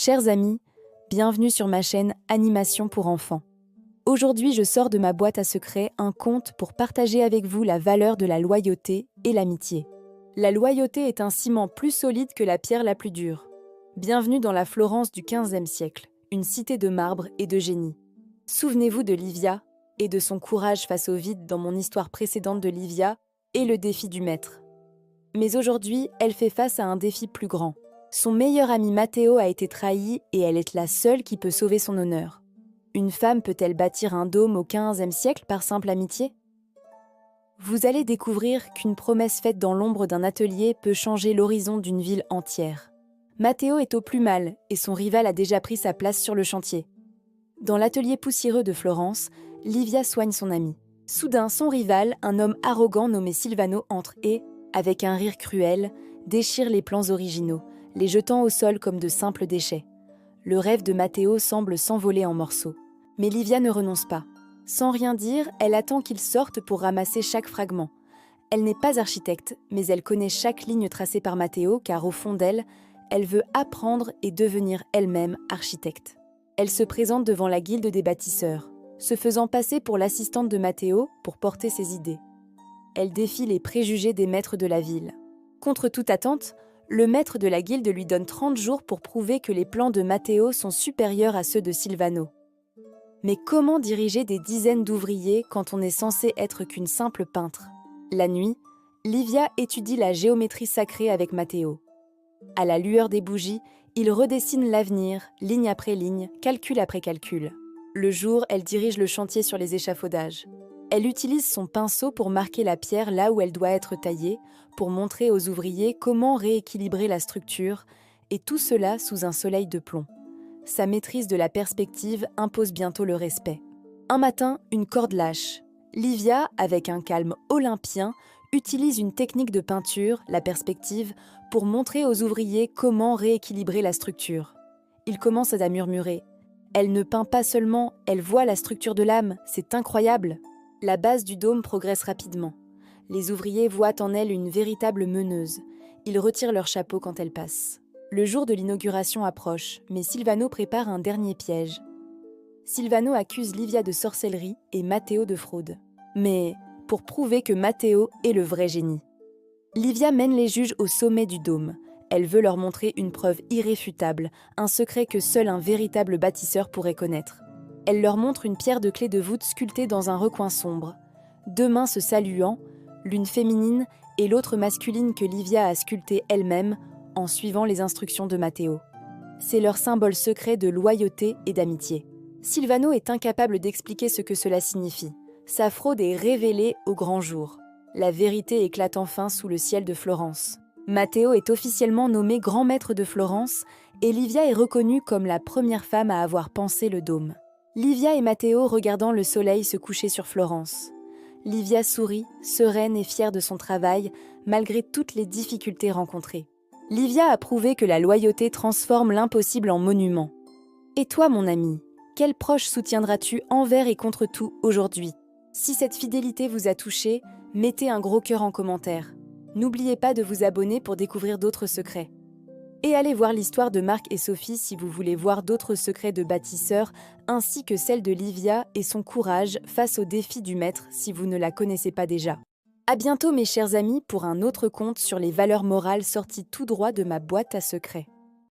Chers amis, bienvenue sur ma chaîne Animation pour enfants. Aujourd'hui, je sors de ma boîte à secrets un conte pour partager avec vous la valeur de la loyauté et l'amitié. La loyauté est un ciment plus solide que la pierre la plus dure. Bienvenue dans la Florence du XVe siècle, une cité de marbre et de génie. Souvenez-vous de Livia et de son courage face au vide dans mon histoire précédente de Livia et le défi du maître. Mais aujourd'hui, elle fait face à un défi plus grand. Son meilleur ami Matteo a été trahi et elle est la seule qui peut sauver son honneur. Une femme peut-elle bâtir un dôme au XVe siècle par simple amitié? Vous allez découvrir qu'une promesse faite dans l'ombre d'un atelier peut changer l'horizon d'une ville entière. Matteo est au plus mal et son rival a déjà pris sa place sur le chantier. Dans l'atelier poussiéreux de Florence, Livia soigne son ami. Soudain, son rival, un homme arrogant nommé Silvano, entre et, avec un rire cruel, déchire les plans originaux, les jetant au sol comme de simples déchets. Le rêve de Matteo semble s'envoler en morceaux. Mais Livia ne renonce pas. Sans rien dire, elle attend qu'il sorte pour ramasser chaque fragment. Elle n'est pas architecte, mais elle connaît chaque ligne tracée par Matteo car au fond d'elle, elle veut apprendre et devenir elle-même architecte. Elle se présente devant la guilde des bâtisseurs, se faisant passer pour l'assistante de Matteo pour porter ses idées. Elle défie les préjugés des maîtres de la ville. Contre toute attente, le maître de la guilde lui donne 30 jours pour prouver que les plans de Matteo sont supérieurs à ceux de Silvano. Mais comment diriger des dizaines d'ouvriers quand on n'est censé être qu'une simple peintre? La nuit, Livia étudie la géométrie sacrée avec Matteo. À la lueur des bougies, il redessine l'avenir, ligne après ligne, calcul après calcul. Le jour, elle dirige le chantier sur les échafaudages. Elle utilise son pinceau pour marquer la pierre là où elle doit être taillée, pour montrer aux ouvriers comment rééquilibrer la structure, et tout cela sous un soleil de plomb. Sa maîtrise de la perspective impose bientôt le respect. Un matin, une corde lâche. Livia, avec un calme olympien, utilise une technique de peinture, la perspective, pour montrer aux ouvriers comment rééquilibrer la structure. Ils commencent à murmurer. Elle ne peint pas seulement, elle voit la structure de l'âme, c'est incroyable. La base du dôme progresse rapidement. Les ouvriers voient en elle une véritable meneuse. Ils retirent leur chapeau quand elle passe. Le jour de l'inauguration approche, mais Silvano prépare un dernier piège. Silvano accuse Livia de sorcellerie et Matteo de fraude. Mais pour prouver que Matteo est le vrai génie. Livia mène les juges au sommet du dôme. Elle veut leur montrer une preuve irréfutable, un secret que seul un véritable bâtisseur pourrait connaître. Elle leur montre une pierre de clé de voûte sculptée dans un recoin sombre. Deux mains se saluant, l'une féminine et l'autre masculine que Livia a sculptée elle-même en suivant les instructions de Matteo. C'est leur symbole secret de loyauté et d'amitié. Silvano est incapable d'expliquer ce que cela signifie. Sa fraude est révélée au grand jour. La vérité éclate enfin sous le ciel de Florence. Matteo est officiellement nommé grand maître de Florence et Livia est reconnue comme la première femme à avoir pensé le dôme. Livia et Matteo regardant le soleil se coucher sur Florence. Livia sourit, sereine et fière de son travail, malgré toutes les difficultés rencontrées. Livia a prouvé que la loyauté transforme l'impossible en monument. Et toi, mon ami, quel proche soutiendras-tu envers et contre tout aujourd'hui? Si cette fidélité vous a touché, mettez un gros cœur en commentaire. N'oubliez pas de vous abonner pour découvrir d'autres secrets. Et allez voir l'histoire de Marc et Sophie si vous voulez voir d'autres secrets de bâtisseurs, ainsi que celle de Livia et son courage face au défi du maître si vous ne la connaissez pas déjà. À bientôt mes chers amis pour un autre conte sur les valeurs morales sorties tout droit de ma boîte à secrets.